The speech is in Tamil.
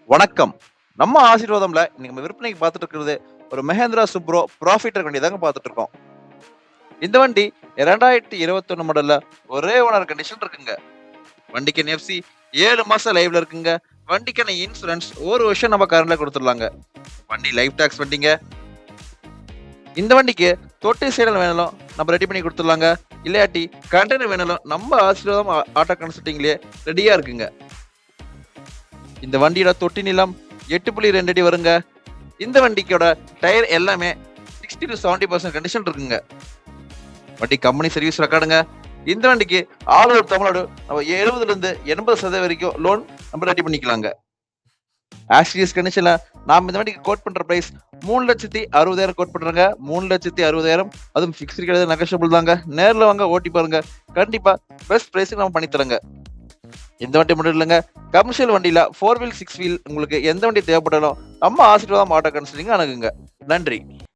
வணக்கம். நம்ம ஆசீர்வாதம்ல இன்னைக்கு நம்ம விற்பனைக்கு பார்த்துட்டு இருக்கிறது ஒரு மஹேந்திரா சுப்ரோ ப்ராஃபிட்டர் வண்டி தாங்க பார்த்துட்டு இருக்கோம். இந்த வண்டி 2021 மாடல்ல ஒரே ஓனர் கண்டிஷன் இருக்குங்க. வண்டிக்கு என்எஃப்சி 7 மாசம் லைவ்ல இருக்குங்க. வண்டிக்கான இன்சூரன்ஸ் 1 வருஷம் நம்ம கரண்ட்ல கொடுத்துடலாங்க. வண்டி லைஃப் டாக்ஸ் வண்டிங்க. இந்த வண்டிக்கு தொட்டி சேனல் வேணாலும் நம்ம ரெடி பண்ணி கொடுத்துடலாங்க. இல்லாட்டி கண்டெய்னர் வேணாலும் நம்ம ஆசீர்வாதம் ஆட்டோ கன்சல்டிங்லயே ரெடியா இருக்குங்க. இந்த வண்டியோட தொட்டி நீளம் 8.2 அடி வருங்க. இந்த வண்டிக்கோட டயர் எல்லாமே 60 to 70% கண்டிஷன் இருக்குங்க. வண்டி கம்பெனி சர்வீஸ் ரெக்கார்டுங்க. இந்த வண்டிக்கு ஆல் ஓவர் தமிழ்நாடு நம்ம 70ல இருந்து 80% வரைக்கும் லோன் நம்ம ரெடி பண்ணிக்கலாங்க. ஆக்சிடியஸ் கண்டிஷன்ல நாம இந்த வண்டிக்கு கோட் பண்ற பிரைஸ் 3,60,000 கோட் பண்றாங்க. 3,60,000 அதுவும் ஃபிக்ஸ்டு கிடையாது, நெகோஷியபிள் தாங்க. நேர்ல வாங்க, ஓட்டி பாருங்க. கண்டிப்பா பெஸ்ட் பிரைஸ்க்கு நம்ம பண்ணி தரங்க. இந்த வண்டி மட்டும் இல்லைங்க, கமர்ஷியல் வண்டியில 4 வீல் 6 வீல் உங்களுக்கு எந்த வண்டி தேவைப்பட்டாலும் நம்ம ஆசீர்வாதம் ஆட்டோ கன்சல்டிங் அணுகுங்க. நன்றி.